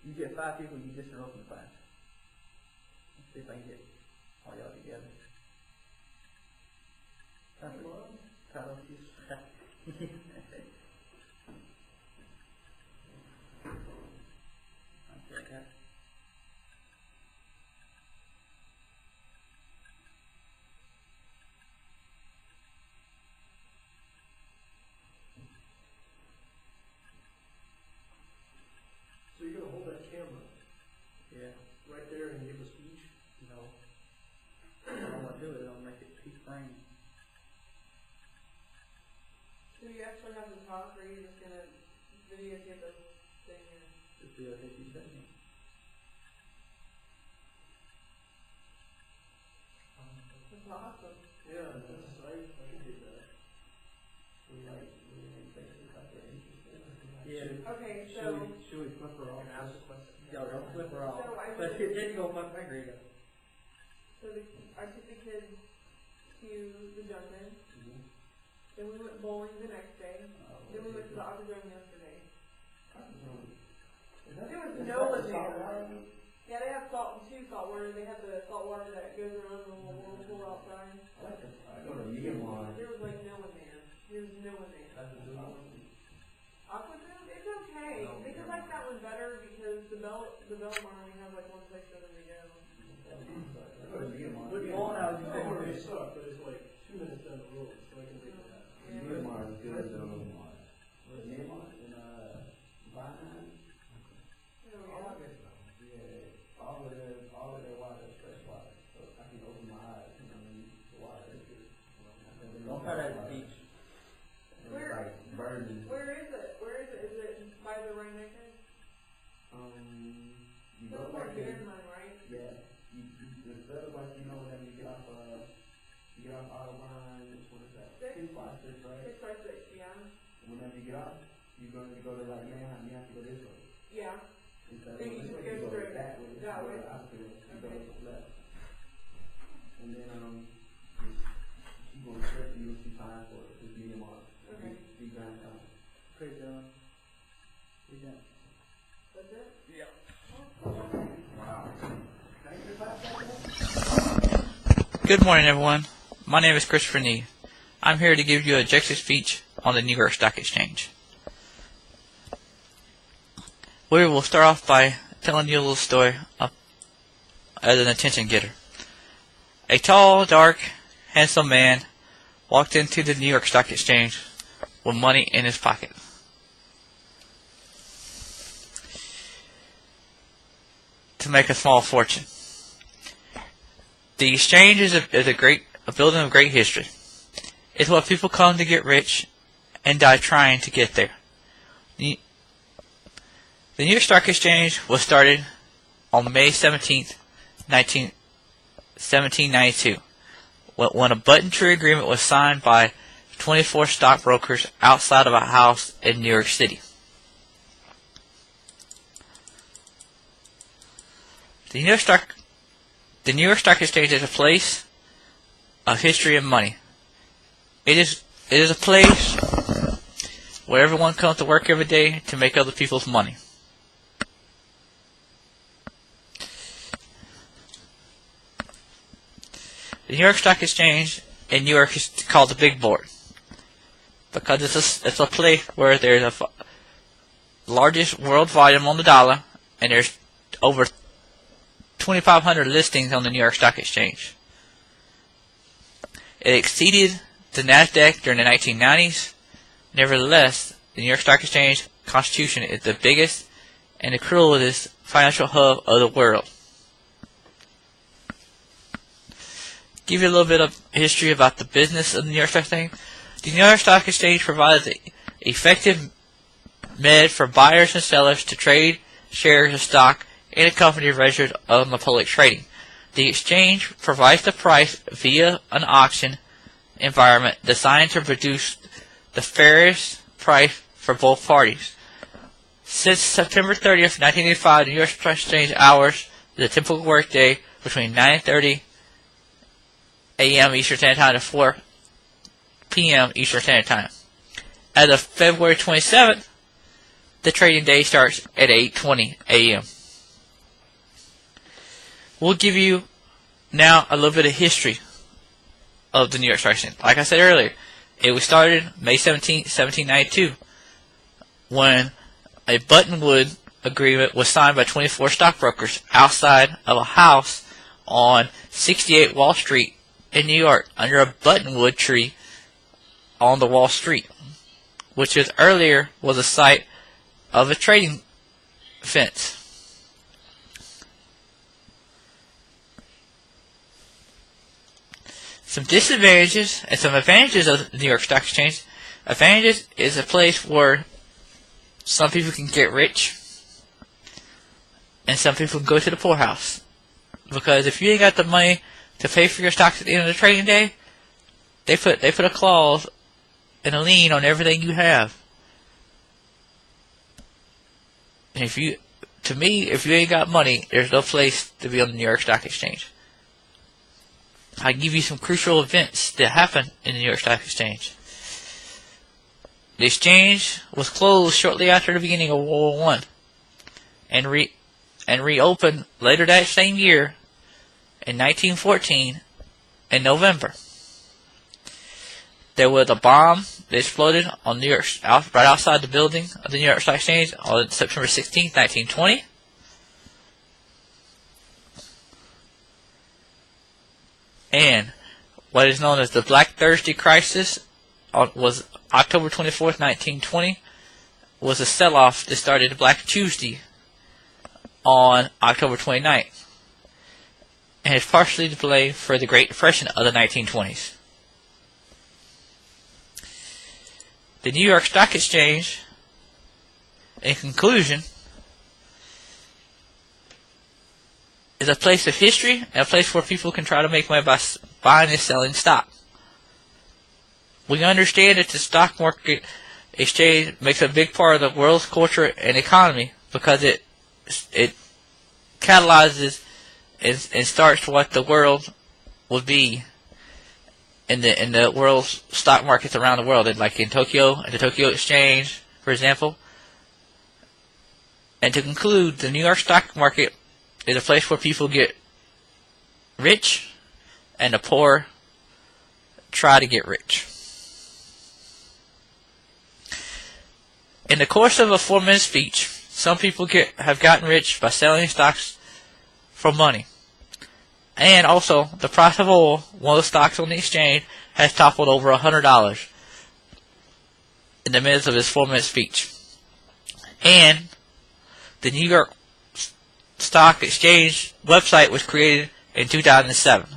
You get 5 people, you just are open to 5. Let's see if I can get all y'all together. Title issues. Okay. So you're gonna hold that camera Yeah. right there and give a speech? No. What I'm gonna do is I'll make it peak frame. Do you actually have to talk, or are you just gonna videotape the thing? Just do it 50 seconds. That's awesome. Yeah, I can do that. Yeah. Okay, Should so, we flip her off? Ask a question. Yeah, don't flip her off. So I But would- then you go fuck my grade up. I took the kids to the Duncan, Mm-hmm. then we went bowling the next day, then we went to the Octodrome yesterday. There was no one there. Yeah, they have two saltwater, they have the saltwater that goes around the little whirlpool outside. There was like no one there. There was no one there. Aquadrome, it's okay. They could like that one better because the Belmar only have like one place for them to go. What do you want out of It the may suck, but it's like 2 minutes down the road, so I can take that. Oh, yeah. Don't try that at the beach. Where is it? Where is it? Is it by the Rhine-Neckar? That's more here in mine, right? Six by six, yeah. Whenever you get off, you're going to go to like Manhattan, you have to go this way. Yeah. Instead Then you of just this way, go straight. that way. That way. Opposite way. You go Okay. left. And then, just keep going straight and you'll see time for it. Just be them off. Okay. Be grand time. Great, Dylan. We done. That's it? Yeah. Wow. Good morning, everyone. My name is Christopher Nee. I'm here to give you a objective speech on the New York Stock Exchange. We will start off by telling you a little story as an attention getter. A tall, dark, handsome man walked into the New York Stock Exchange with money in his pocket. To make a small fortune. The exchange is a building of great history. It's what people come to get rich and die trying to get there. The New York Stock Exchange was started on May 17th, 1792, when a button tree agreement was signed by 24 stockbrokers outside of a house in New York City. The New York Stock Exchange is a place of history and money. It is a place where everyone comes to work every day to make other people's money. The New York Stock Exchange in New York is called the Big Board because it's a place where there's a largest world volume on the dollar, and there's over 2,500 listings on the New York Stock Exchange. It exceeded the NASDAQ during the 1990s. Nevertheless, the New York Stock Exchange Constitution is the biggest and the cruelest financial hub of the world. Give you a little bit of history about the business of the New York Stock Exchange. The New York Stock Exchange provides an effective method for buyers and sellers to trade shares of stock in a company registered on the public trading. The exchange provides the price via an auction environment designed to produce the fairest price for both parties. Since September 30th, 1985, the New York Stock Exchange hours is a typical workday between 9:30 a.m. Eastern Standard Time to 4 p.m. Eastern Standard Time. As of February 27th, the trading day starts at 8:20 a.m. we'll give you now a little bit of history of the New York Stock Exchange. Like I said earlier, it was started May 17, 1792, when a Buttonwood agreement was signed by 24 stockbrokers outside of a house on 68 Wall Street in New York, under a Buttonwood tree on the Wall Street, which earlier was a site of a trading fence. Some disadvantages and some advantages of the New York Stock Exchange. Advantages is a place where some people can get rich and some people can go to the poorhouse. Because if you ain't got the money to pay for your stocks at the end of the trading day, they put a clause and a lien on everything you have. And if you ain't got money, there's no place to be on the New York Stock Exchange. I'll give you some crucial events that happened in the New York Stock Exchange. The exchange was closed shortly after the beginning of World War I and reopened later that same year in 1914 in November. There was a bomb that exploded on right outside the building of the New York Stock Exchange on September 16, 1920. And what is known as the Black Thursday Crisis was October 24th, 1920, was a sell-off that started Black Tuesday on October 29th, and is partially to blame for the Great Depression of the 1920s. The New York Stock Exchange, in conclusion, is a place of history and a place where people can try to make money by buying and selling stock. We understand that the stock market exchange makes a big part of the world's culture and economy because it catalyzes and starts what the world will be in the world's stock markets around the world, like in Tokyo, at the Tokyo Exchange, for example. And to conclude, the New York stock market is a place where people get rich and the poor try to get rich. In the course of a 4-minute speech, some people have gotten rich by selling stocks for money. And also, the price of oil, one of the stocks on the exchange, has toppled over $100 in the midst of his 4-minute speech. And the New York Stock Exchange website was created in 2007.